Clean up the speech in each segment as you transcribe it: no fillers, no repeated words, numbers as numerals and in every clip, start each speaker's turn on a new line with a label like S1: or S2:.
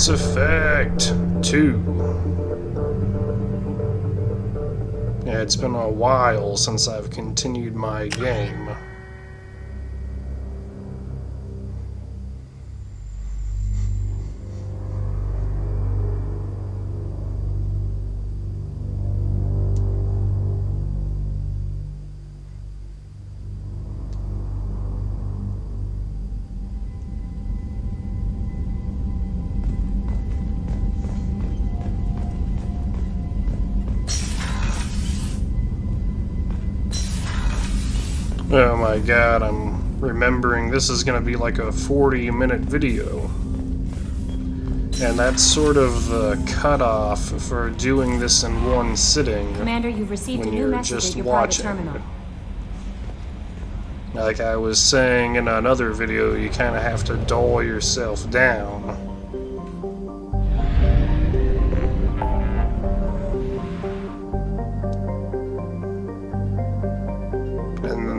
S1: Mass Effect 2. Yeah, it's been a while since I've continued my game. Oh my god, I'm remembering this is going to be like a 40-minute video. And that's sort of the cutoff for doing this in one sitting.
S2: Commander, you've received a new message at your private terminal.
S1: Like I was saying in another video, you kind of have to dull yourself down.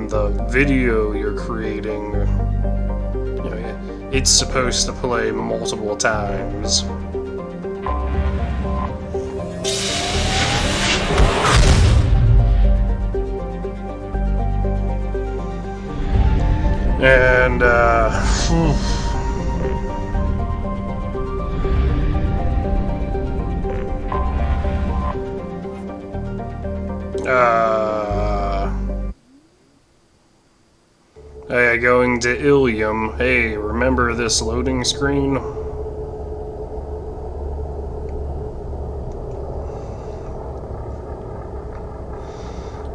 S1: The video you're creating, you know, it's supposed to play multiple times. And hey, going to Ilium. Hey, remember this loading screen?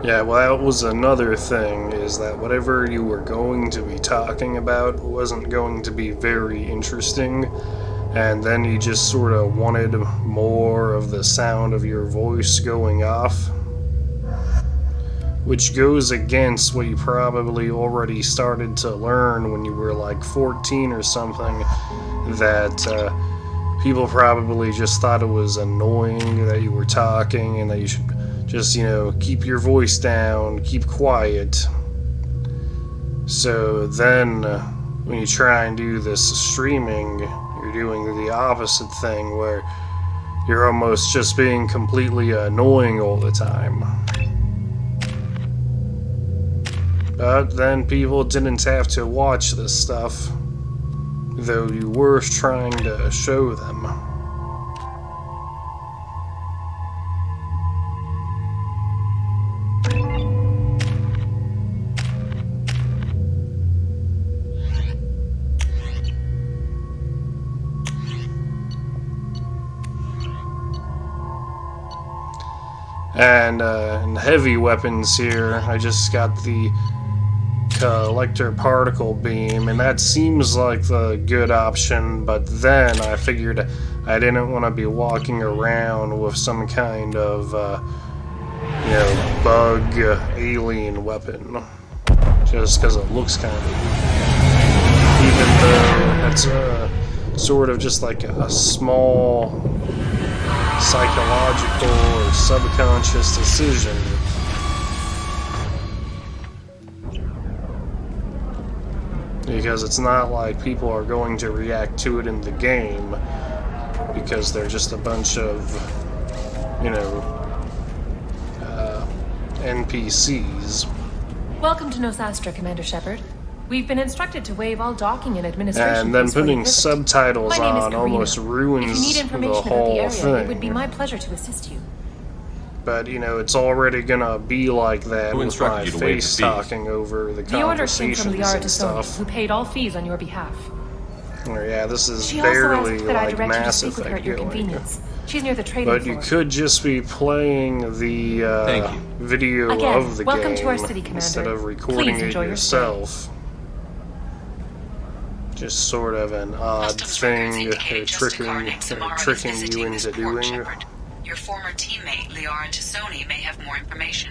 S1: Yeah, well, that was another thing, is that whatever you were going to be talking about wasn't going to be very interesting, and then you just sort of wanted more of the sound of your voice going off. Which goes against what you probably already started to learn when you were like 14 or something, that people probably just thought it was annoying that you were talking and that you should just, you know, keep your voice down, keep quiet. So then, when you try and do this streaming, you're doing the opposite thing where you're almost just being completely annoying all the time. But then people didn't have to watch this stuff, though you were trying to show them. And in heavy weapons here, I just got the collector particle beam, and that seems like the good option, but then I figured I didn't want to be walking around with some kind of you know, bug alien weapon just because it looks kind of weak, even though it's sort of just like a small psychological or subconscious decision. Because it's not like people are going to react to it in the game, because they're just a bunch of, you know, NPCs.
S2: Welcome to Nosastra, Commander Shepard. We've been instructed to waive all docking and administration
S1: And then
S2: fees for your
S1: putting
S2: visit.
S1: subtitles
S2: My name is
S1: on
S2: Karina.
S1: almost ruins
S2: If you need
S1: the
S2: information about the
S1: whole
S2: area,
S1: thing.
S2: it would be my pleasure to assist you.
S1: But, you know, it's already gonna be like that
S3: Who
S1: with
S3: instructed
S1: my
S3: you to waive
S1: face
S3: the fees?
S1: talking over the
S2: The order came
S1: conversations
S2: from Liara
S1: and
S2: Tassoni,
S1: stuff.
S2: who paid all fees on your behalf.
S1: Or, yeah, this is
S2: She also
S1: barely
S2: asked that I
S1: like
S2: direct you to
S1: Mass
S2: speak with her
S1: Effect
S2: at your
S1: going.
S2: convenience. She's near the trading
S1: But
S2: floor.
S1: you could just be playing the
S3: Thank you.
S1: video
S2: Again,
S1: of the
S2: welcome
S1: game
S2: to our city, Commander.
S1: instead of recording
S2: Please
S1: it
S2: enjoy your
S1: yourself. Just sort of an odd
S4: Customs
S1: thing
S4: records indicate
S1: they're
S4: Justicar named Samara is
S1: tricking you
S4: visiting this
S1: into
S4: port,
S1: doing.
S4: Shepard. Your former teammate, Liara Tassoni, may have more information.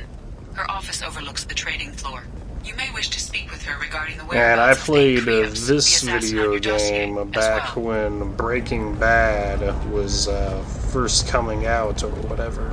S4: Her office overlooks the trading floor. You may wish to speak with her regarding the
S1: And
S4: whereabouts
S1: I
S4: of
S1: played
S4: St. Creos,
S1: this
S4: the assassin on
S1: video
S4: your dossier,
S1: game
S4: as
S1: back
S4: well.
S1: when Breaking Bad was first coming out or whatever.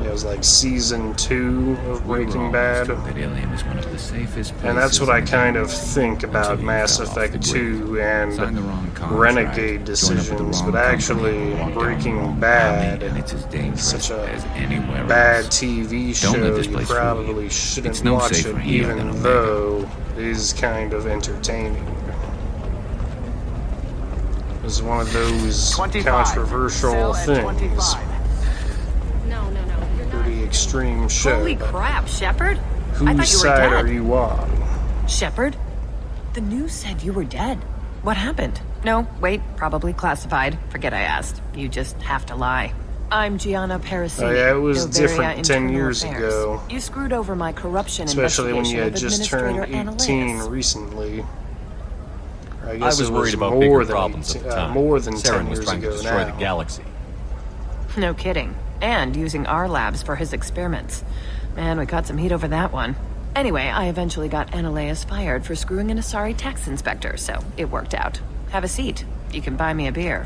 S1: it was like season 2 of Breaking Bad.
S3: That Ilium is one of the safest places.
S1: And that's what I
S3: in the
S1: kind of
S3: world.
S1: think about
S3: Until you
S1: Mass
S3: fell off
S1: Effect
S3: the
S1: 2
S3: grid.
S1: and
S3: Signed the wrong contract,
S1: Renegade
S3: joined up with the
S1: decisions,
S3: wrong
S1: but actually
S3: company, walked down the
S1: Breaking
S3: wrong
S1: Bad
S3: alley, and it's as dangerous
S1: such a
S3: as anywhere
S1: bad
S3: else.
S1: TV
S3: Don't
S1: show,
S3: let this
S1: you
S3: place fool
S1: probably
S3: you.
S1: shouldn't
S3: It's no
S1: watch
S3: safer
S1: it,
S3: here than
S1: even
S3: Omega.
S1: though it is kind of entertaining. It's one of those
S5: 25.
S1: controversial
S5: Sell at
S1: things.
S5: 25.
S6: No, you're not.
S1: Pretty extreme show.
S2: Holy crap, Shepard! I
S1: Whose
S2: thought you were
S1: side
S2: dead.
S1: are you on?
S2: Shepard? The news said you were dead. What happened? No, wait, probably classified. Forget I asked. You just have to lie. I'm Gianna Parasini.
S1: Oh yeah, it was
S2: Novaria
S1: different 10
S2: Internal
S1: years
S2: Affairs.
S1: ago.
S2: You screwed over my corruption
S1: Especially when you
S2: investigation
S1: had
S2: of
S1: just turned
S2: Administrator
S1: 18
S2: Annaleus.
S1: recently. I
S7: I
S1: guess
S7: was
S1: it
S7: worried about
S1: more
S7: bigger
S1: than
S7: problems at the time.
S1: more than
S7: Saren
S1: 10
S7: was
S1: years
S7: trying to
S1: ago
S7: destroy
S1: now.
S7: the galaxy.
S2: No kidding. And using our labs for his experiments. Man, we caught some heat over that one. Anyway, I eventually got Annaleus fired for screwing an Asari tax inspector, so it worked out. Have a seat. You can buy me a beer.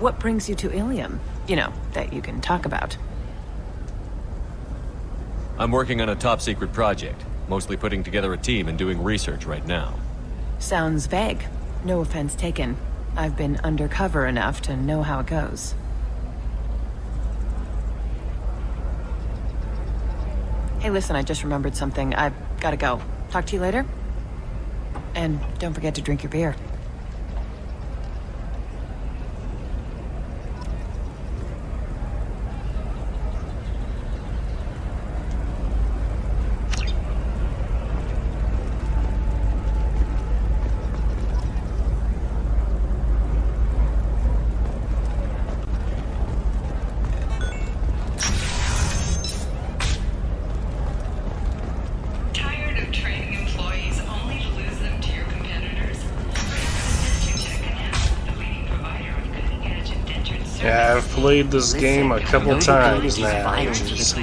S2: What brings you to Ilium? You know, that you can talk about.
S7: I'm working on a top-secret project. Mostly putting together a team and doing research right now.
S2: Sounds vague. No offense taken. I've been undercover enough to know how it goes. Hey, listen, I just remembered something. I've gotta go. Talk to you later? And don't forget to drink your beer.
S4: Tired of training employees only to lose them to your competitors? Justicar announced the leading provider of cutting-edge indentured services.
S1: Yeah, I've played this game a couple times now, which is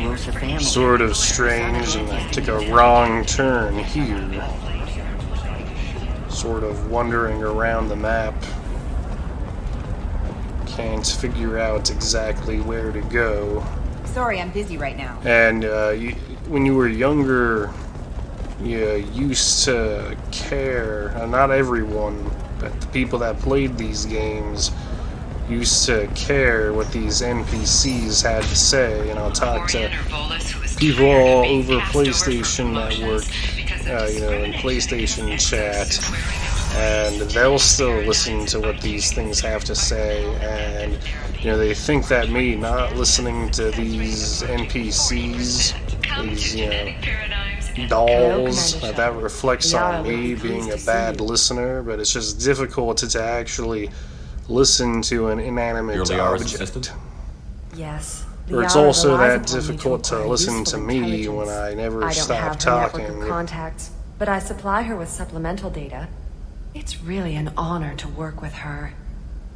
S1: sort of strange, and I took a wrong turn here. Sort of wandering around the map. Can't figure out exactly where to go.
S6: Sorry, I'm busy right now.
S1: And when you were younger, you used to care. Not everyone, but the people that played these games used to care what these NPCs had to say. And I'll talk to people all over PlayStation Network, in PlayStation chat, and they'll still listen to what these things have to say, and they think that me not listening to these NPCs, these dolls, that reflects on me being a bad listener, but it's just difficult to actually listen to an inanimate
S7: You're Liara's
S1: object.
S7: assistant?
S6: Yes.
S1: Or it's
S6: Liara
S1: also
S6: relies
S1: that
S6: upon me
S1: difficult to
S6: acquire
S1: listen
S6: useful
S1: to me when
S6: intelligence.
S1: I never
S6: I don't
S1: stop
S6: have her
S1: talking.
S6: network of contacts, but I supply her with supplemental data. It's really an honor to work with her.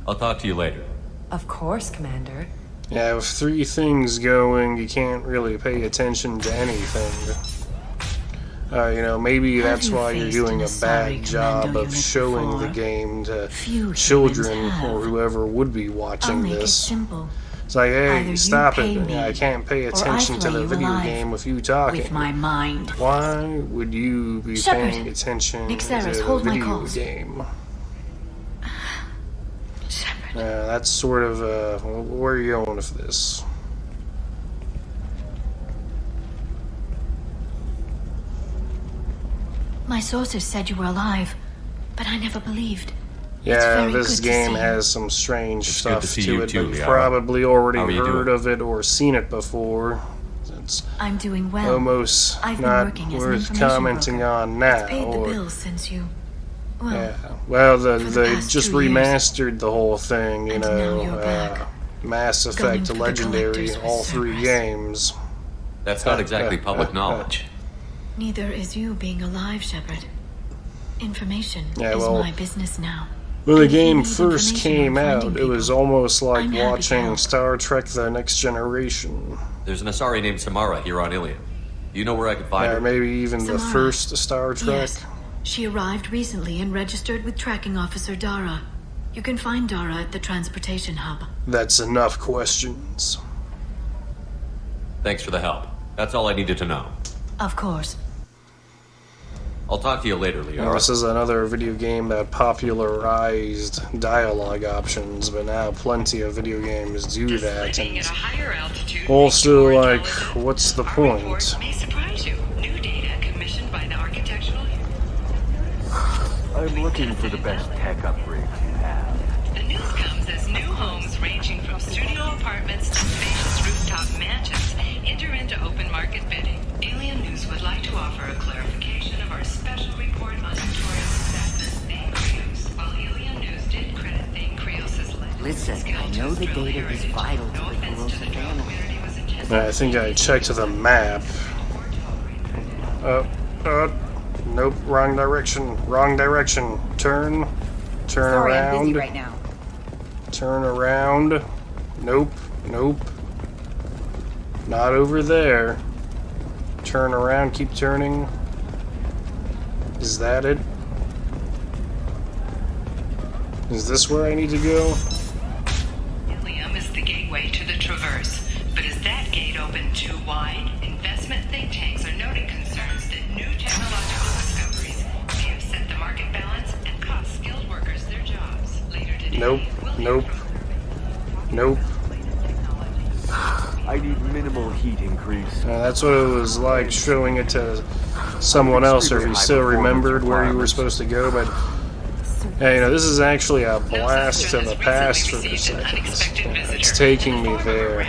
S7: I'll talk to you later.
S6: Of course, Commander.
S1: Yeah, with 3 things going, you can't really pay attention to anything. Maybe
S8: Have
S1: that's
S8: you
S1: why you're
S8: faced
S1: doing
S8: an
S1: a bad
S8: Asari
S1: job
S8: commando
S1: of
S8: unit
S1: showing the
S8: before?
S1: game to
S8: Few
S1: children
S8: humans have.
S1: or whoever would be
S8: I'll
S1: watching
S8: make it
S1: this.
S8: simple.
S1: It's like,
S8: Either
S1: hey,
S8: you
S1: stop
S8: pay
S1: it.
S8: me,
S1: I can't pay
S8: or I
S1: attention to
S8: flay
S1: the
S8: you
S1: video
S8: alive
S1: game with you talking.
S8: with my mind.
S1: Why would you be
S8: Shepard,
S1: paying attention to
S8: Nixeris,
S1: the
S8: hold my
S1: video
S8: calls.
S1: game?
S8: Shepard.
S1: That's sort of, where are you going with this?
S8: My sources said you were alive, but I never believed.
S1: Yeah,
S8: very
S1: this
S8: good to
S1: game
S8: see
S1: has some strange
S7: It's
S1: stuff
S7: good to see
S1: to
S7: you
S1: it,
S7: too,
S1: but you've
S7: Liara.
S1: probably already
S7: How are you
S1: heard
S7: doing?
S1: of it or seen it before. It's
S8: I'm doing well.
S1: almost
S8: I've been
S1: not
S8: working as an
S1: worth
S8: information
S1: commenting
S8: broker.
S1: on now.
S8: It's paid the
S1: or-
S8: bills since you... Well,
S1: yeah, well,
S8: the
S1: they
S8: past
S1: just
S8: 2 years.
S1: remastered the whole thing,
S8: And now you're back.
S1: Mass
S8: Going
S1: Effect
S8: for the
S1: Legendary,
S8: collectors with
S1: all 3
S8: Cerberus.
S1: games.
S7: That's not exactly public knowledge.
S8: neither is you being alive, Shepard. Information
S1: Yeah,
S8: is
S1: well,
S8: my business now.
S1: When the
S8: And if you
S1: game
S8: need
S1: first
S8: information
S1: came
S8: on
S1: out,
S8: finding
S1: it was
S8: people,
S1: almost like
S8: I'm happy to
S1: watching
S8: help.
S1: Star Trek The Next Generation.
S7: There's an Asari named Samara here on Ilium. Do you know where I can find
S1: Or
S7: her?
S1: maybe even the
S8: Samara.
S1: first Star Trek.
S8: Yes. She arrived recently and registered with Tracking Officer Dara. You can find Dara at the transportation hub.
S1: That's enough questions.
S7: Thanks for the help. That's all I needed to know.
S8: Of course.
S7: I'll talk to you later,
S1: Now,
S7: Liara.
S1: this is another video game that popularized dialogue options, but now plenty of video games do that.
S4: Living
S1: And
S4: at a higher altitude
S1: also,
S4: makes your
S1: like,
S4: intelligence.
S1: what's the
S4: Our
S1: point?
S4: report may surprise you. New data commissioned by the architectural.
S5: I'm looking for the best tech upgrades you have.
S4: The news comes as new homes ranging from studio apartments to spacious rooftop mansions enter into open market bidding. Alien News would like to offer a clarification of our special report on notorious assassin Thane Krios. While Alien News did credit Thane Krios' legend,
S9: Listen, I know the data is vital to the Kurosa family.
S1: I think I checked the map. Nope, wrong direction. Wrong direction. Turn
S9: Sorry, I'm busy
S1: around.
S9: right now.
S1: Turn around. Nope. Not over there. Turn around, keep turning. Is that it? Is this where I need to go?
S4: Ilium is the gateway to the Traverse, but is that gate open too wide? Investment think tanks are noting concerns that new technological discoveries may have set the market balance and cost skilled workers their jobs. Later today,
S1: Nope.
S5: I need minimal heat increase.
S1: That's what it was like showing it to someone else, or if you still remembered where you were supposed to go. But hey, this is actually a blast to the past for a second. It's taking me there,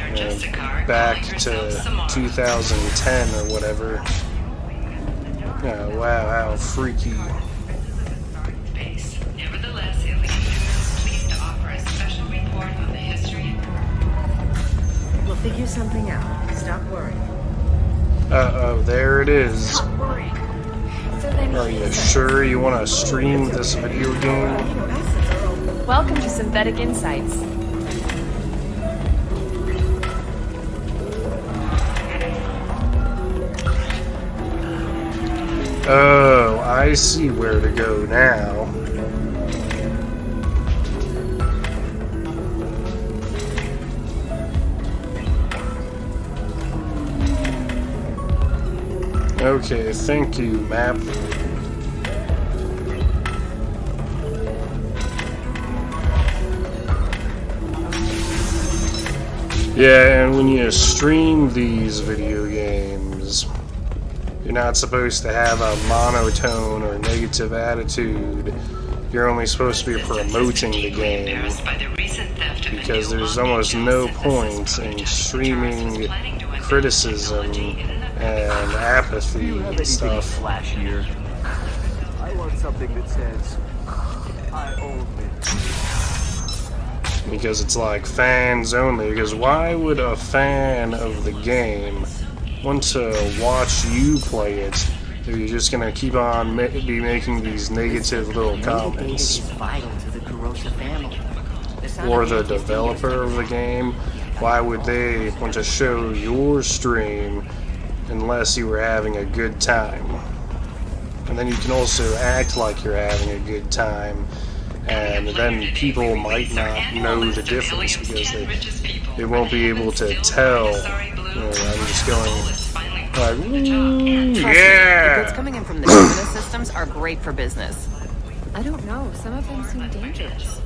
S1: back to 2010 or whatever. Oh, wow, how freaky.
S4: Nevertheless, Ilium is pleased to offer a special report on the history.
S9: We'll figure something out. Stop worrying.
S1: Uh-oh, there it is.
S9: So then
S1: Are you sure you want to stream this video game?
S10: Welcome to Synthetic Insights.
S1: Oh, I see where to go now. Okay, thank you, map. Yeah, and when you stream these video games, you're not supposed to have a monotone or negative attitude. You're only supposed to be promoting the game, because there's almost no point in streaming criticism and apathy and stuff.
S5: Flashier. I want something that says, I own it.
S1: Because it's like fans only. Because why would a fan of the game want to watch you play it if you're just gonna keep on be making these negative little comments?
S9: Vital to the Kurosa family.
S1: Or the developer of the game, why would they want to show your stream unless you were having a good time? And then you can also act like you're having a good time, and then people might not know the difference because they won't be able to tell. I'm just going like, ooh,
S2: The
S1: yeah!
S2: goods coming in from the terminus systems are great for business.
S10: I don't know. Some of them seem dangerous.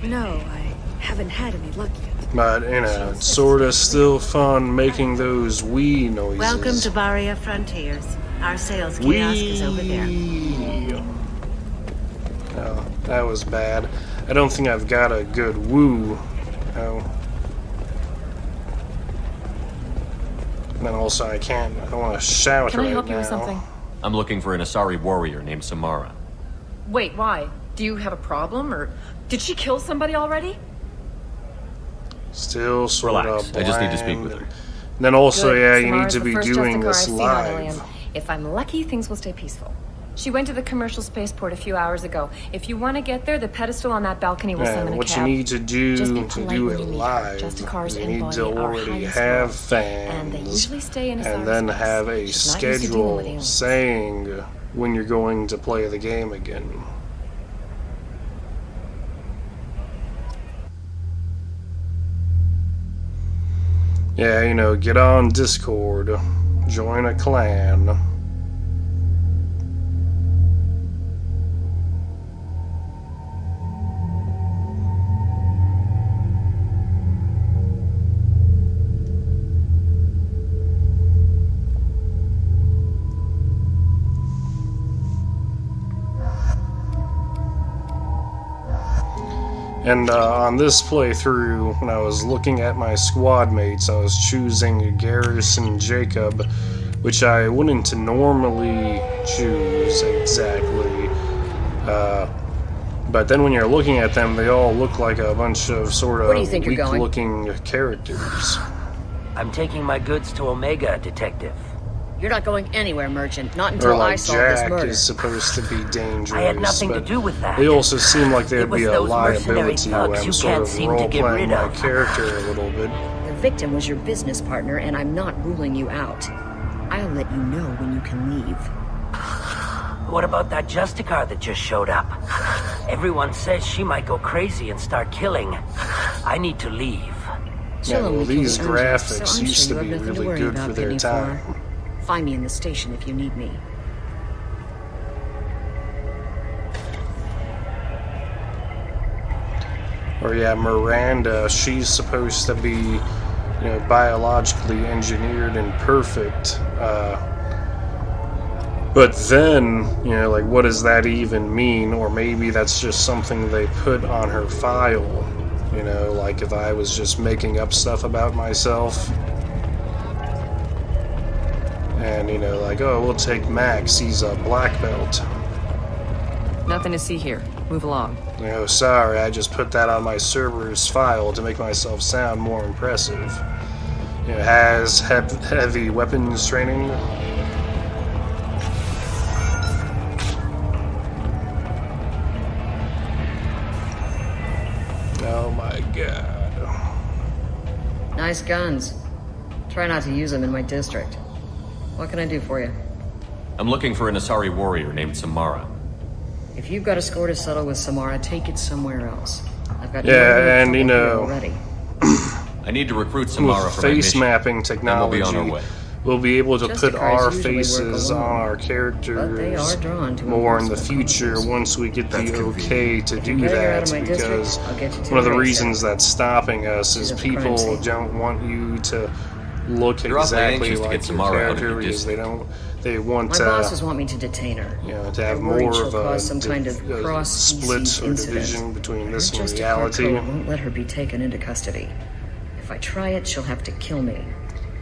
S6: No, I haven't had any luck yet.
S1: But, it's sorta still fun making those wee noises.
S9: Welcome to Baria Frontiers. Our sales kiosk is over there.
S1: Oh, that was bad. I don't think I've got a good woo. Oh. And then also I don't want to shout
S10: Can
S1: right
S10: I help you
S1: now.
S10: with something?
S7: I'm looking for an Asari warrior named Samara.
S10: Wait, why? Do you have a problem, or did she kill somebody already?
S1: Still sort
S7: Relax,
S1: of
S7: I just need to speak
S1: bland.
S7: with her.
S1: Then also,
S10: Good.
S1: yeah, you
S10: Samara's
S1: need to
S10: the
S1: be
S10: first
S1: doing
S10: Justicar
S1: this
S10: I've seen on
S1: live.
S10: Ilium. If I'm lucky, things will stay peaceful. She went to the commercial spaceport a few hours ago. If you want to get there, the pedestal on that balcony will send in
S1: And
S10: a
S1: what
S10: cab.
S1: you need to do
S10: Just be
S1: to
S10: polite
S1: do
S10: when
S1: it
S10: you meet her.
S1: live,
S10: Justicars
S1: you
S10: and
S1: need
S10: Bonnie
S1: to
S10: are
S1: already
S10: highly
S1: have
S10: skilled, and they
S1: fans,
S10: usually stay in a
S1: and
S10: Asari
S1: then
S10: space.
S1: have a
S10: She's not used to dealing with
S1: schedule
S10: aliens.
S1: saying when you're going to play the game again. Yeah, you know, get on Discord, join a clan. And on this playthrough, when I was looking at my squad mates, I was choosing Garrison Jacob, which I wouldn't normally choose exactly. But then when you're looking at them, they all look like a bunch of sort of weak-looking characters.
S9: I'm taking my goods to Omega, Detective.
S11: You're not going anywhere, Merchant. Not
S1: Or
S11: until I
S1: like
S11: solve this
S1: Jack
S11: murder.
S1: is supposed to be dangerous,
S9: I had nothing to
S1: but
S9: do with that.
S1: they also seem like there'd
S9: It was
S1: be a
S9: those mercenary
S1: liability when
S9: thugs
S1: I'm
S9: you
S1: sort
S9: can't
S1: of
S9: seem to get
S1: role-playing
S9: rid
S1: my
S9: of.
S1: character a little bit.
S11: The victim was your business partner, and I'm not ruling you out. I'll let you know when you can leave.
S9: What about that Justicar that just showed up? Everyone says she might go crazy and start killing. I need to leave.
S1: Yeah, well, these
S11: Chillin'
S1: graphics
S11: so I'm
S1: used
S11: sure
S1: to
S11: you
S1: be
S11: have nothing to
S1: really
S11: worry
S1: good
S11: about,
S1: for their
S11: Penny
S1: time.
S11: Four. Find me in the station if you need me.
S1: Or yeah, Miranda, she's supposed to be, you know, biologically engineered and perfect. But then, you know, like, what does that even mean? Or maybe that's just something they put on her file. You know, like if I was just making up stuff about myself. And, you know, like, oh, we'll take Max, he's a black belt.
S2: Nothing to see here. Move along.
S1: You know, sorry, I just put that on my server's file to make myself sound more impressive. You know, has heavy weapons training. Oh my god.
S11: Nice guns. Try not to use them in my district. What can I do for you?
S7: I'm looking for an Asari warrior named Samara.
S11: If you've got a score to settle with Samara, take it somewhere else. I've got
S1: Yeah, and you know,
S11: already.
S7: I need to recruit Samara
S1: with
S7: for my
S1: face
S7: mission.
S1: mapping
S7: Then we'll be
S1: technology,
S7: on our way.
S1: we'll be able to put
S11: Justicars
S1: our
S11: usually work
S1: faces on
S11: alone,
S1: our
S11: but they
S1: characters
S11: are drawn to
S1: more in the
S11: impossible
S1: future
S11: combos.
S1: once we get
S3: That's
S1: the okay
S3: convenient.
S1: to
S11: If
S1: do
S11: you gotta get out
S1: that,
S11: of my district,
S1: because
S11: I'll get you to
S1: one of the
S11: the race
S1: reasons
S11: center.
S1: that's stopping us is
S11: She's at the crime
S1: people
S11: scene.
S1: don't want you to look
S7: You're awfully
S1: exactly
S7: anxious to
S1: like
S7: get
S1: your
S7: Samara out of
S1: character
S7: your
S1: because they want
S11: My bosses want me to detain her.
S1: you know, to
S11: They're
S1: have
S11: worried
S1: more
S11: she'll
S1: of a
S11: cause some kind of
S1: split
S11: cross-species
S1: or
S11: incident.
S1: division between
S11: Her
S1: this and
S11: Justicar
S1: reality.
S11: code won't let her be taken into custody. If I try it, she'll have to kill me.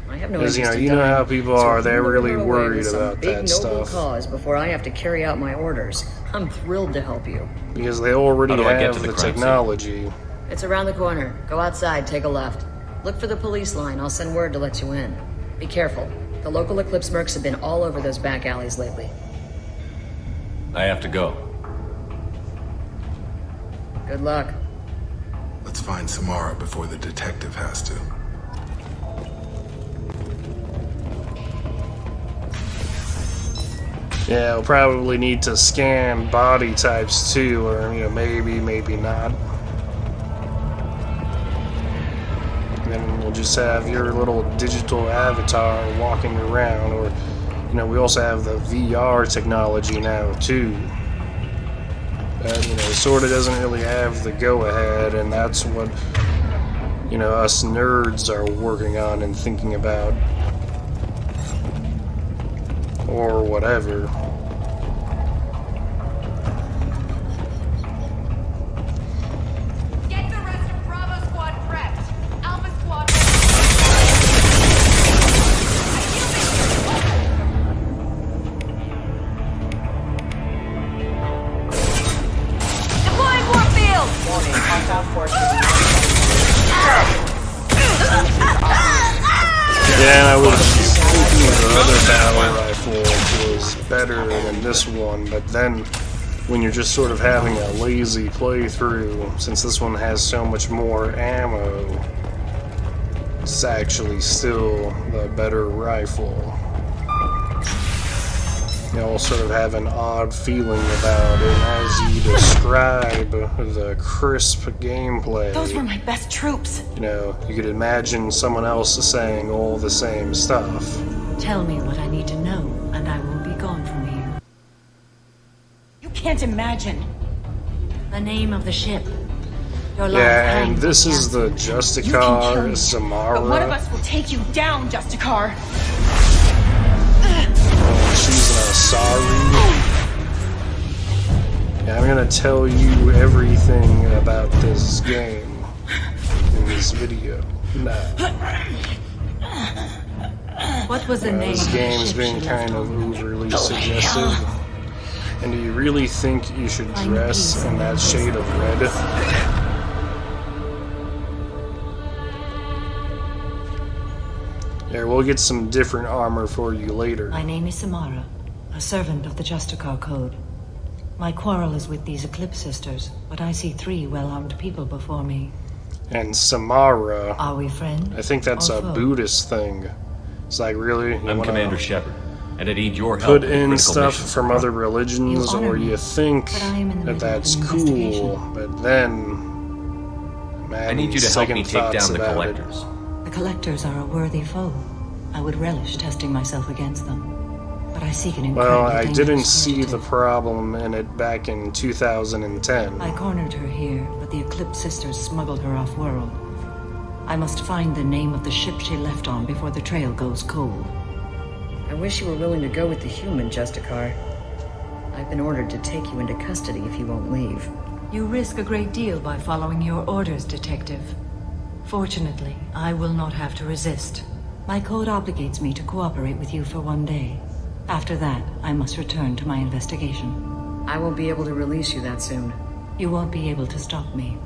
S11: I have no
S1: Because,
S11: interest in
S1: you know
S11: dying,
S1: how people
S11: so
S1: are,
S11: if
S1: they're
S11: you lure
S1: really
S11: her away
S1: worried
S11: with some
S1: about
S11: big
S1: that
S11: noble
S1: stuff.
S11: cause before I have to carry out my orders, I'm thrilled to help you.
S1: Because they already
S7: How do I get
S1: have
S7: to the
S1: the
S7: crime scene?
S1: technology.
S11: It's around the corner. Go outside, take a left. Look for the police line. I'll send word to let you in. Be careful. The local Eclipse mercs have been all over those back alleys lately.
S7: I have to go.
S11: Good luck.
S3: Let's find Samara before the detective has to.
S1: Yeah, we'll probably need to scan body types too, or, you know, maybe not. Then we'll just have your little digital avatar walking around, or, you know, we also have the VR technology now too. That, you know, sort of doesn't really have the go-ahead, and that's what, you know, us nerds are working on and thinking about. Or whatever.
S12: Get the rest of Bravo Squad prepped. Alpha Squad. Deploying Warfield!
S9: Warning, hostile forces.
S1: Yeah, and I was thinking the other battle rifle was better than this one, but then when you're just sort of having a lazy playthrough, since this one has so much more ammo, it's actually still the better rifle. you all sort of have an odd feeling about it. And as you describe the crisp gameplay,
S6: Those were my best troops.
S1: you know, you could imagine someone else saying all the same stuff.
S6: Tell me what I need to know, and I will be gone from here. You can't imagine. The name of the ship. Your life
S1: Yeah, and
S6: hangs
S1: this
S6: on
S1: is the
S6: answer. You can kill
S1: Justicar
S6: me,
S1: Samara.
S6: but one of us will take you down, Justicar.
S1: And she's an Asari. Yeah, I'm gonna tell you everything about this game in this video now.
S6: What was the name
S1: This
S6: of the
S1: game's
S6: ship
S1: been
S6: she
S1: kind
S6: left
S1: of
S6: on?
S1: overly suggestive. And do you really think you should dress in that shade of red? Yeah, we'll get some different armor for you later.
S6: My name is Samara, a servant of the Justicar Code. My quarrel is with these Eclipse Sisters, but I see 3 well-armed people before me.
S1: And Samara,
S6: Are we friends?
S1: I think that's
S6: or
S1: a
S6: foe?
S1: Buddhist thing. It's like, really? You
S7: I'm
S1: wanna
S7: Commander Shepard, and I need your help
S1: put
S7: with a
S1: in
S7: critical
S1: stuff
S7: mission.
S1: from other religions,
S6: You honor
S1: or
S6: me,
S1: you think
S6: but I am in the
S1: that
S6: middle of
S1: that's
S6: an
S1: cool,
S6: investigation.
S1: but then, man,
S7: I need you to help me
S1: second
S7: take
S1: thoughts
S7: down the
S1: about it.
S7: collectors.
S6: The Collectors are a worthy foe. I would relish testing myself against them. But I seek an incredibly
S1: Well, I didn't
S6: dangerous
S1: see the
S6: fugitive.
S1: problem in it back in 2010.
S6: I cornered her here, but the Eclipse Sisters smuggled her off-world. I must find the name of the ship she left on before the trail goes cold.
S11: I wish you were willing to go with the human, Justicar. I've been ordered to take you into custody if you won't leave.
S6: You risk a great deal by following your orders, Detective. Fortunately, I will not have to resist. My code obligates me to cooperate with you for 1 day. After that, I must return to my investigation.
S11: I won't be able to release you that soon.
S6: You won't be able to stop me.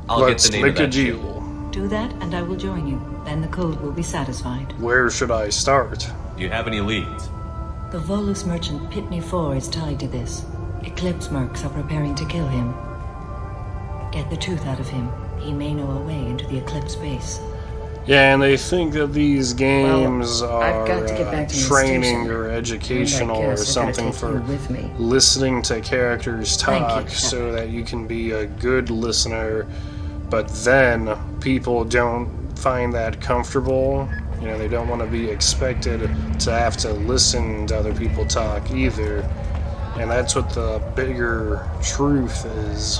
S7: I'll
S1: Let's
S7: get the name
S1: make
S7: of
S1: a
S7: that ship.
S1: deal.
S6: Do that, and I will join you. Then the code will be satisfied.
S1: Where should I start?
S7: Do you have any leads?
S6: The Volus merchant Pitney 4 is tied to this. Eclipse mercs are preparing to kill him. Get the truth out of him. He may know a way into the Eclipse base.
S1: Yeah, and they think that these games
S11: I've
S1: are
S11: got to get back to the
S1: training
S11: station.
S1: or educational
S11: And I
S1: or
S11: guess I gotta
S1: something
S11: take you
S1: for
S11: with me.
S1: listening to characters
S6: Thank you,
S1: talk so that you can be a good listener, but then people don't find that comfortable. You know, they don't want to be expected to have to listen to other people talk either. And that's what the bigger truth is.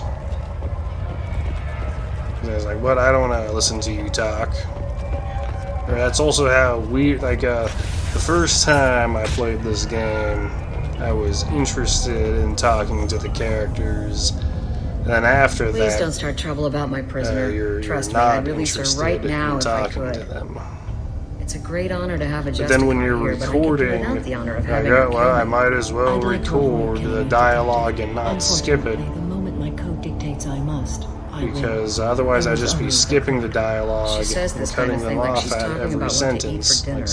S1: It's like, what? I don't want to listen to you talk. Or that's also how the first time I played this game, I was interested in talking to the characters. And then after
S11: Please
S1: that,
S11: don't start trouble about my prisoner.
S1: you're
S11: Trust me,
S1: not
S11: I'd release her
S1: interested
S11: right now
S1: in
S11: if I
S1: talking
S11: could.
S1: to them.
S11: It's a great honor to have a
S1: But
S11: Justicar
S1: then when you're
S11: here, but I could do
S1: recording,
S11: without the honor of
S1: like,
S11: having her
S1: well, I
S11: kill me.
S1: might as well
S6: I'd like to
S1: record
S6: avoid
S1: the
S6: killing
S1: dialogue and not skip it,
S6: Unfortunately, the moment my code dictates I must, I will.
S1: because otherwise I'd just be skipping the dialogue
S11: She says
S1: and
S11: this kind
S1: cutting
S11: of
S1: them
S11: thing like
S1: off
S11: she's
S1: at
S11: talking
S1: every
S11: about what to eat for
S1: sentence.
S11: dinner.
S1: Like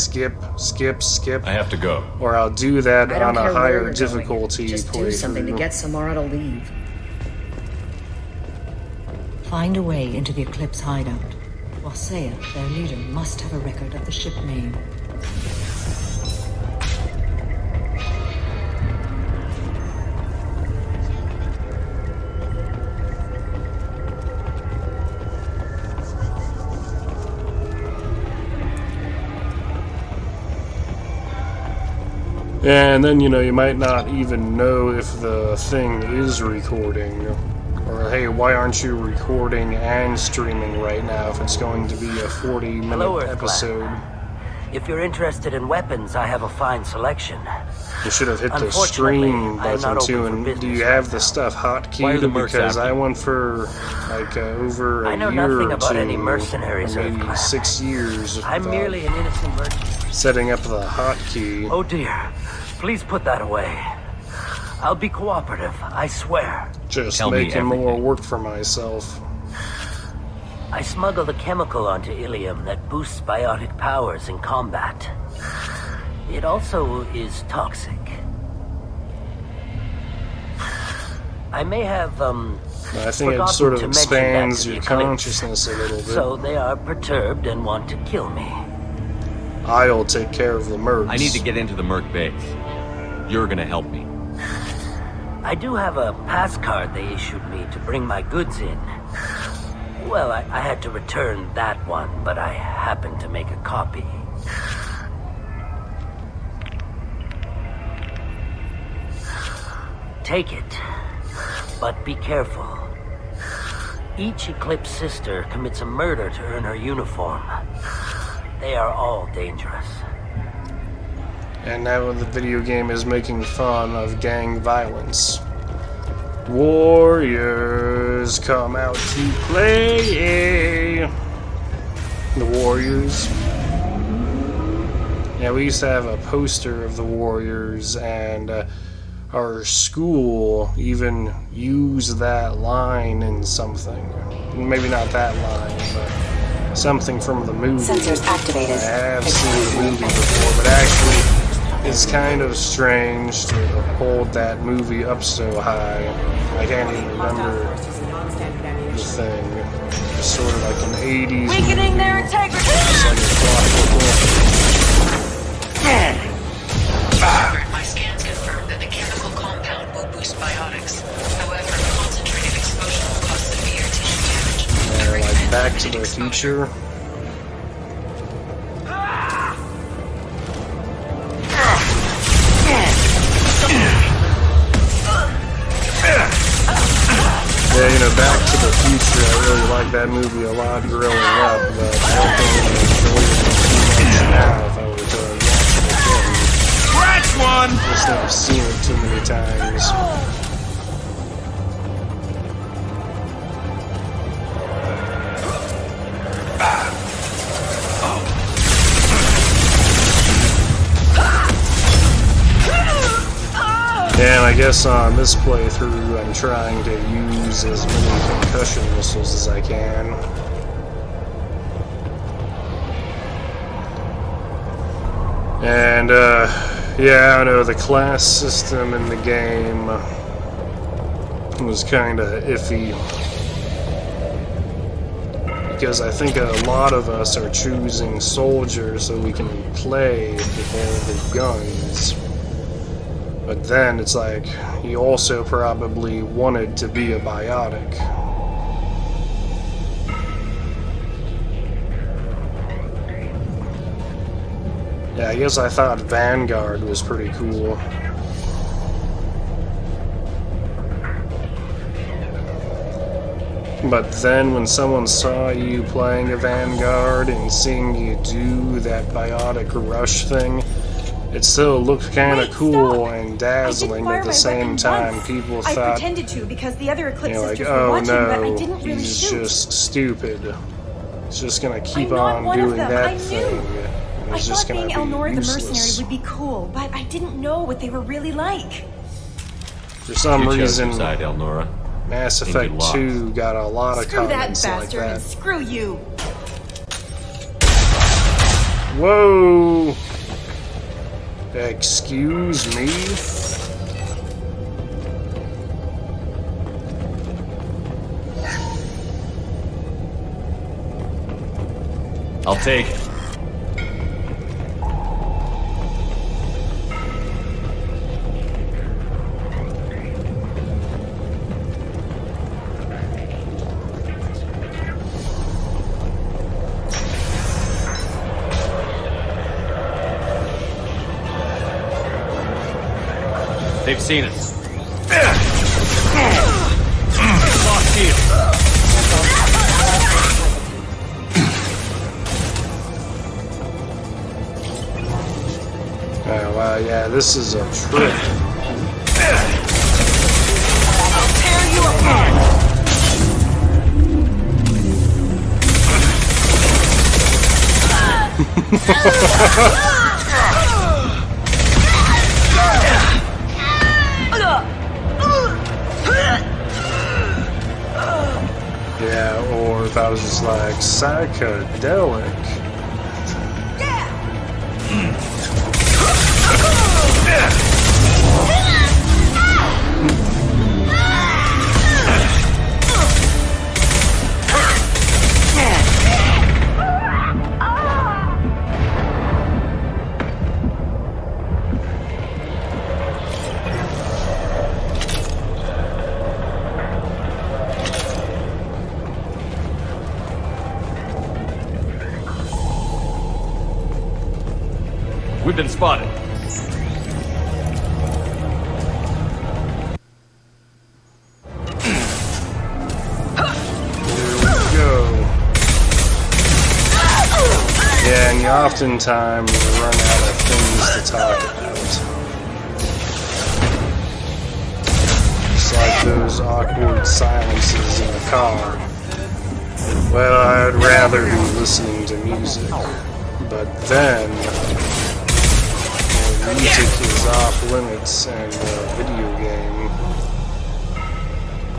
S1: skip,
S7: I have to go.
S1: or I'll do that
S11: I don't
S1: on
S11: care
S1: a
S11: where
S1: higher
S11: you're going.
S1: difficulty
S11: Just do something to
S1: playthrough.
S11: get Samara to leave.
S6: Find a way into the Eclipse hideout. Wasea, their leader, must have a record of the ship name.
S1: And then, you know, you might not even know if the thing is recording. Or, hey, why aren't you recording and streaming right now if it's going to be a
S9: Hello,
S1: 40-minute
S9: Earthclan.
S1: episode?
S9: If you're interested in weapons, I have a fine selection.
S1: You should have hit the
S9: Unfortunately,
S1: stream
S9: I'm
S1: button
S9: not
S1: too.
S9: open for
S1: And do you
S9: business
S1: have
S9: right
S1: the
S9: now.
S1: stuff
S7: Why are
S1: hotkeyed?
S7: the mercs
S1: Because I
S7: after you?
S1: went for like over a
S9: I know
S1: year
S9: nothing
S1: or
S9: about
S1: two,
S9: any mercenaries,
S1: or maybe
S9: Earthclan.
S1: 6 years.
S9: I'm
S1: without
S9: merely an innocent merchant.
S1: setting up the hotkey.
S9: Oh dear. Please put that away. I'll be cooperative, I swear.
S1: Just
S7: Tell me
S1: making more
S7: everything.
S1: work for myself.
S9: I smuggled a chemical onto Ilium that boosts biotic powers in combat. It also is toxic. I may have,
S1: I think it
S9: forgotten
S1: sort of
S9: to mention that
S1: expands
S9: to the
S1: your
S9: Eclipse.
S1: consciousness a little bit.
S9: So they are perturbed and want to kill me.
S1: I'll take care of the mercs.
S7: I need to get into the Merc base. You're gonna help me.
S9: I do have a pass card they issued me to bring my goods in. Well, I had to return that one, but I happened to make a copy. Take it, but be careful. Each Eclipse sister commits a murder to earn her uniform. They are all dangerous.
S1: And now the video game is making fun of gang violence. Warriors come out to play. The Warriors. Yeah, we used to have a poster of the Warriors, and our school even used that line in something. Maybe not that line, but something from the movie.
S13: Sensors activated.
S1: I have seen the movie before, but actually it's kind of strange to hold that movie up so high. I can't even remember the thing. It's sort of like an 80s
S2: Weakening
S1: movie.
S2: their integrity.
S1: It's like a
S4: Shepard, my scans confirm that the chemical compound will boost biotics. However, concentrated exposure will cause severe tissue damage.
S1: like Back to the Future. Yeah, you know, Back to the Future, I really like that movie a lot growing up, but I don't think I would enjoy it too much now if I were to watch it again.
S14: Scratch one!
S1: Just never seen it too many times. And I guess on this playthrough, I'm trying to use as many concussion missiles as I can. And, yeah, I know the class system in the game was kind of iffy. Because I think a lot of us are choosing soldiers so we can play with all the guns. But then it's like, he also probably wanted to be a biotic. Yeah, I guess I thought Vanguard was pretty cool. But then when someone saw you playing a Vanguard and seeing you do that biotic rush thing, it still looked kind of cool and dazzling at the same time. People thought,
S13: I pretended to because the other Eclipse
S1: you know, like,
S13: sisters were
S1: oh
S13: watching, but I
S1: no,
S13: didn't really
S1: he's
S13: shoot.
S1: just stupid. He's just gonna keep
S13: I'm not
S1: on
S13: one of
S1: doing
S13: them.
S1: that
S13: I knew.
S1: thing. And
S13: I
S1: it's just
S13: thought
S1: gonna
S13: being
S1: be
S13: Elnora the
S1: useless.
S13: mercenary would be cool, but I didn't know what they were really like.
S1: For some
S7: You chose
S1: reason,
S7: your side, Elnora.
S1: Mass
S7: And you
S1: Effect
S7: lost.
S1: 2 got a lot of
S13: Screw that
S1: comments like
S13: bastard
S1: that.
S13: and screw you.
S1: Whoa! Excuse me?
S7: I'll take it. They've seen us. Lost here.
S1: Oh, wow, yeah, this is a trick.
S2: I'll tear you apart.
S1: Yeah, or if I was just like, psychedelic.
S7: been spotted.
S1: Yeah, and you oftentimes run out of things to talk about. Just like those awkward silences in a car. Well, I'd rather be listening to music. But then, music is off limits in a video game.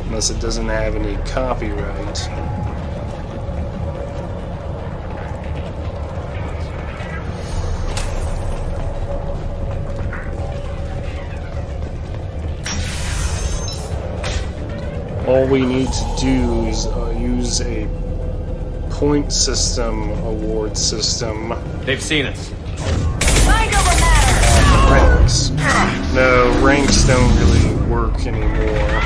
S1: Unless it doesn't have any copyright. All we need to do is use a point system award system.
S7: They've seen us.
S1: Ranks. No, ranks don't really work anymore.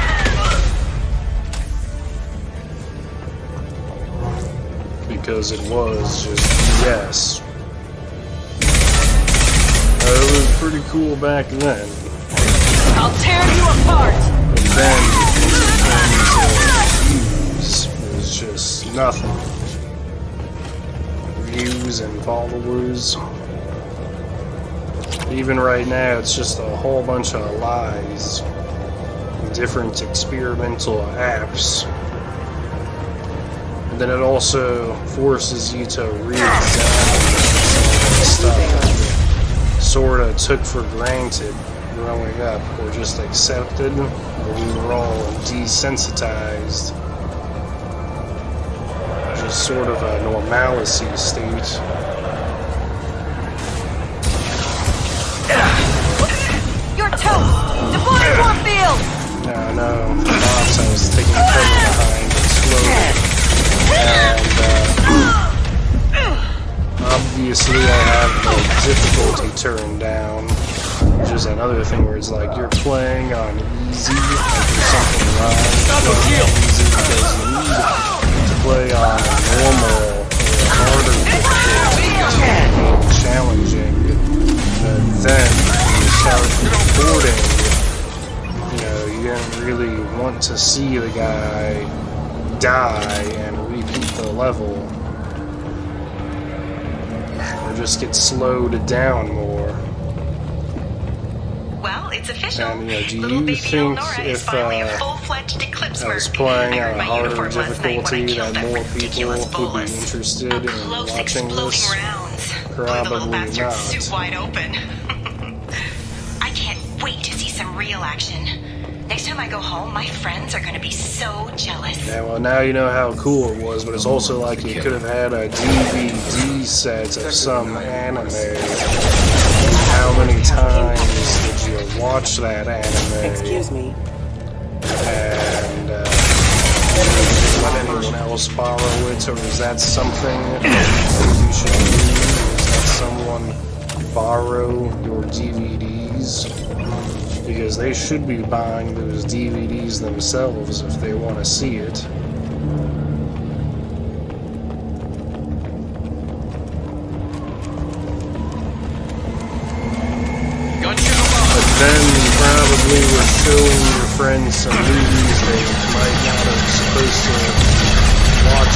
S1: Because it was just BS. It was pretty cool back then.
S2: I'll tear you apart!
S1: But then, views was just nothing. Views and followers. Even right now, it's just a whole bunch of lies. Different experimental apps. And then it also forces you to re-examine stuff that you sort of took for granted growing up, or just accepted, or we were all desensitized. Just sort of a normalcy state.
S2: You're toast! Deploy Warfield!
S1: No, the box I was taking cover behind exploded. And, obviously I have the difficulty turned down. Which is another thing where it's like you're playing on easy, like there's something wrong. Easy because you need to play on a normal or harder difficulty to be challenging. And then when you start recording, you don't really want to see the guy die and repeat the level. Or just get slowed down more.
S4: Well, it's official.
S1: And, do
S4: Little
S1: you
S4: baby
S1: think
S4: Eleonora is
S1: if
S4: finally a full-fledged eclipse
S1: I was
S4: merc.
S1: playing
S4: I
S1: on
S4: heard
S1: a
S4: my
S1: harder
S4: uniform last night when I
S1: difficulty
S4: killed
S1: that
S4: that
S1: more people
S4: ridiculous
S1: would be
S4: bolus.
S1: interested in
S4: Close
S1: watching
S4: exploding
S1: this?
S4: rounds. Blew the
S1: Probably
S4: little bastard's suit
S1: not.
S4: wide open. I can't wait to see some real action. Next time I go home, my friends are gonna be so jealous.
S1: Yeah, well, now you know how cool it was, but it's also like you could have had a DVD set of some anime. How many times did you watch that anime?
S14: Excuse me.
S1: And let anyone else borrow it, or is that something that you should do? Is that someone borrow your DVDs? Because they should be buying those DVDs themselves if they want to see it. But then you probably were showing your friends some movies they might not have supposed to watch.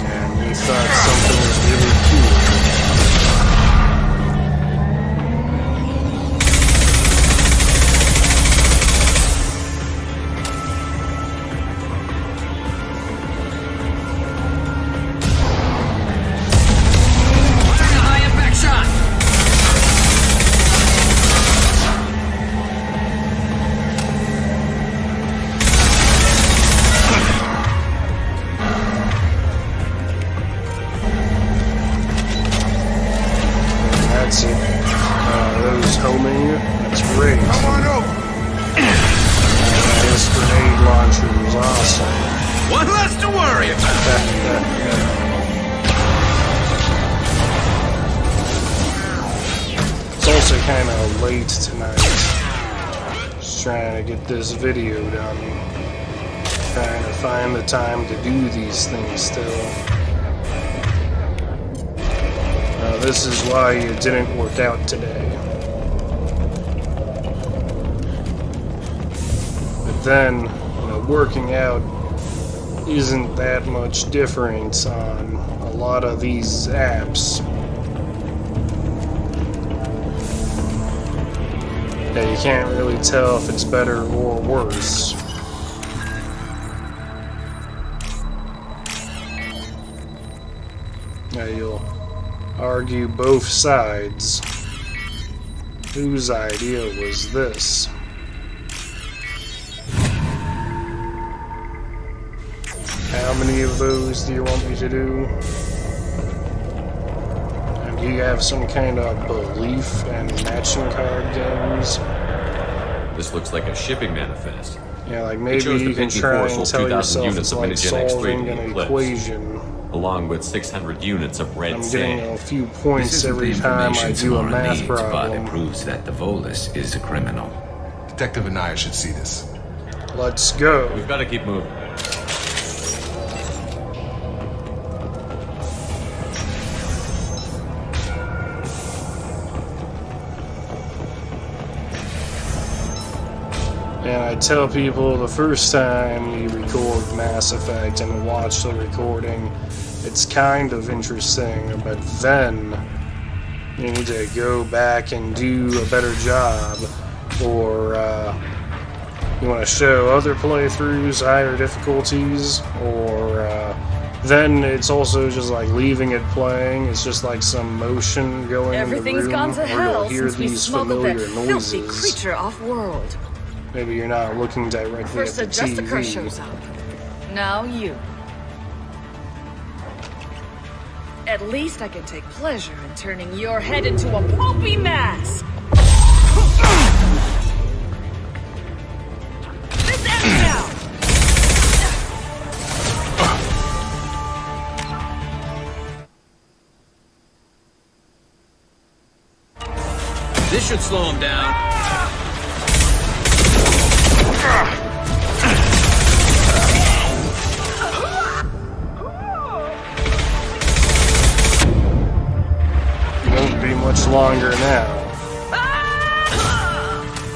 S1: And you thought something was really cool. That's it. Those homing, that's great. Come on over. This grenade launcher was awesome.
S15: One less to worry about.
S1: It's also kind of late tonight. Just trying to get this video done. trying to find the time to do these things still. This is why it didn't work out today. But then, working out isn't that much different on a lot of these apps. Yeah, you can't really tell if it's better or worse. Now you'll argue both sides. Whose idea was this? How many of those do you want me to do? And do you have some kind of belief in matching card games?
S7: This looks like a shipping manifest.
S1: Yeah, like maybe you can try and tell yourself it's like solving an equation.
S7: Along with 600 units of red
S1: I'm
S7: sand.
S1: getting a few points every time I do a math problem.
S14: But it proves that the Volus is a criminal.
S3: Detective Anaya should see this.
S1: Let's go.
S7: We've got to keep moving.
S1: And I tell people the first time you record Mass Effect and watch the recording, it's kind of interesting, but then you need to go back and do a better job, or you want to show other playthroughs higher difficulties, or then it's also just like leaving it playing. It's just like some motion going
S10: Everything's
S1: in the room,
S10: gone to
S1: or
S10: hell
S1: you'll hear
S10: since we
S1: these
S10: smuggled that
S1: familiar
S10: filthy
S1: noises.
S10: creature off-world.
S1: Maybe you're not looking directly
S10: First
S1: at
S10: the
S1: the
S10: Justicar
S1: TV.
S10: shows up. Now you. At least I can take pleasure in turning your head into a pulpy mass. This ends now.
S15: This should slow him down.
S1: Won't be much longer now.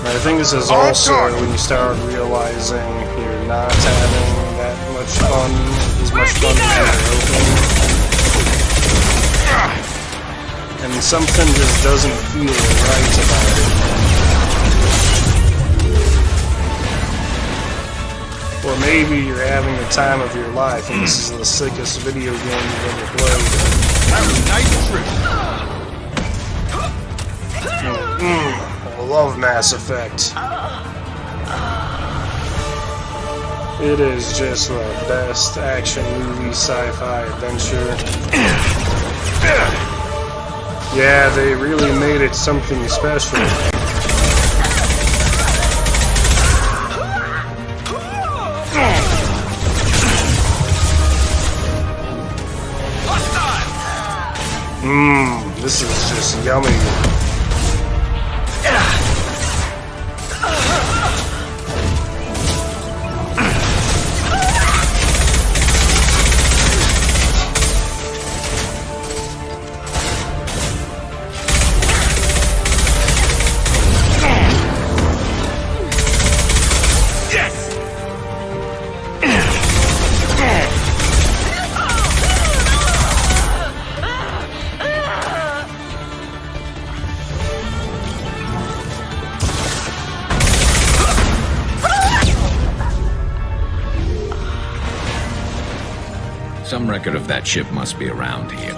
S1: I think this is also when you start realizing you're not having that much fun, as much fun as you're hoping. And something just doesn't feel right about it. Or maybe you're having the time of your life and this is the sickest video game you've ever played.
S15: That was a nice trip.
S1: I love Mass Effect. It is just the best action movie sci-fi adventure. Yeah, they really made it something special. This is just yummy.
S14: Some record of that ship must be around here.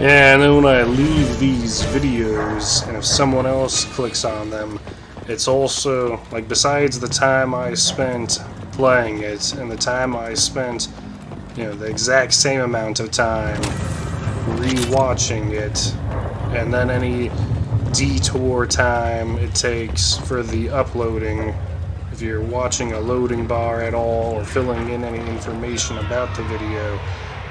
S1: Yeah, and then when I leave these videos, and if someone else clicks on them, it's also, like, besides the time I spent playing it, and the time I spent, the exact same amount of time re-watching it, and then any detour time it takes for the uploading, if you're watching a loading bar at all, or filling in any information about the video.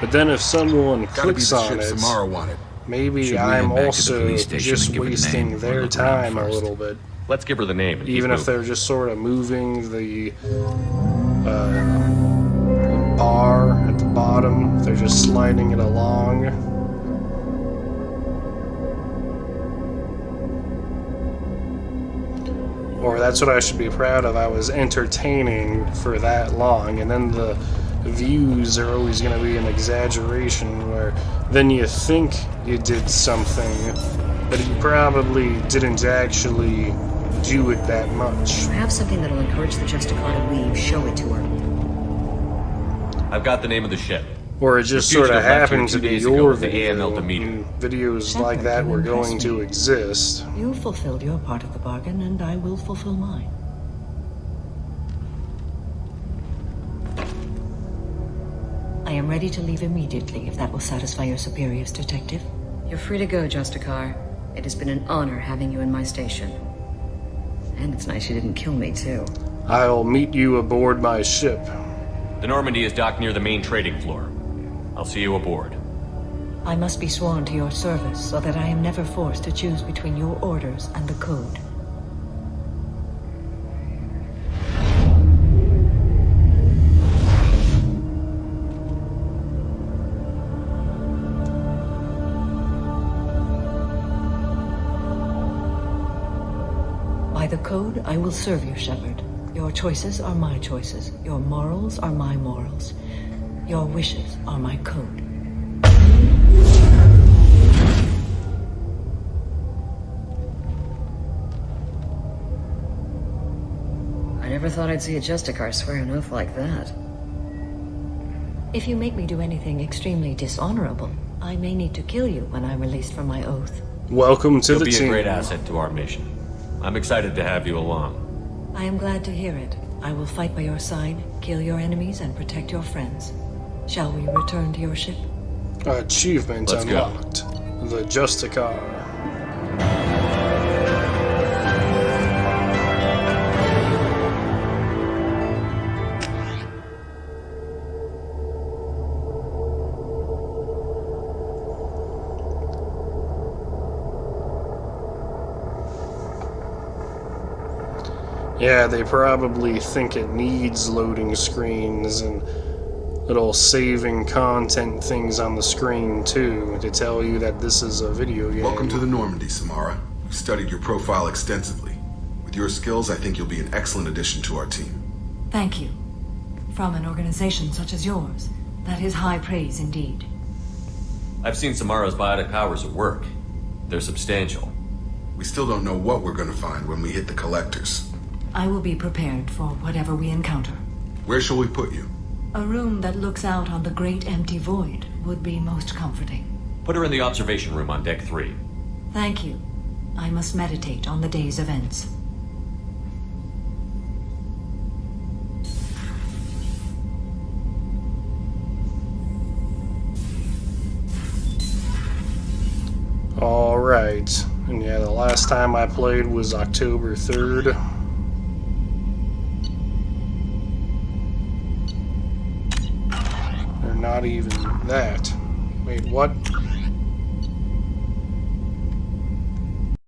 S1: But then if someone clicks on it, maybe I'm also just wasting their time a little bit.
S7: Let's give her the name. And
S1: even if they're just sort of moving the bar at the bottom. They're just sliding it along. Or that's what I should be proud of. I was entertaining for that long, and then the views are always going to be an exaggeration where then you think you did something, but you probably didn't actually do it that much.
S11: If you have something that'll encourage the Justicar to leave, show it to her.
S7: I've got the name of the ship.
S1: Or it just
S7: The
S1: sort of
S7: fugitive left here
S1: happened to
S7: 2
S1: be
S7: days ago
S1: your
S7: with the AML
S1: video.
S7: Demeter.
S1: Videos
S6: Shepard,
S1: like that
S6: you
S1: were
S6: impress
S1: going to
S6: me.
S1: exist.
S6: You fulfilled your part of the bargain, and I will fulfill mine. I am ready to leave immediately, if that will satisfy your superiors, Detective.
S11: You're free to go, Justicar. It has been an honor having you in my station. And it's nice you didn't kill me, too.
S1: I'll meet you aboard my ship.
S7: The Normandy is docked near the main trading floor. I'll see you aboard.
S6: I must be sworn to your service so that I am never forced to choose between your orders and the Code. By the Code, I will serve you, Shepard. Your choices are my choices. Your morals are my morals. Your wishes are my code.
S11: I never thought I'd see a Justicar swear an oath like that.
S6: If you make me do anything extremely dishonorable, I may need to kill you when I'm released from my oath.
S1: Welcome to
S7: You'll
S1: the
S7: be
S1: team.
S7: a great asset to our mission. I'm excited to have you along.
S6: I am glad to hear it. I will fight by your side, kill your enemies, and protect your friends. Shall we return to your ship?
S1: Achievement
S7: Let's go.
S1: unlocked. The Justicar. Yeah, they probably think it needs loading screens and little saving content things on the screen too to tell you that this is a video game.
S3: Welcome to the Normandy, Samara. We've studied your profile extensively. With your skills, I think you'll be an excellent addition to our team.
S6: Thank you. From an organization such as yours, that is high praise indeed.
S7: I've seen Samara's biotic powers at work. They're substantial.
S3: We still don't know what we're going to find when we hit the collectors.
S6: I will be prepared for whatever we encounter.
S3: Where shall we put you?
S6: A room that looks out on the great empty void would be most comforting.
S7: Put her in the observation room on deck 3.
S6: Thank you. I must meditate on the day's events.
S1: Alright. And yeah, the last time I played was October 3rd. Or not even that. Wait, what?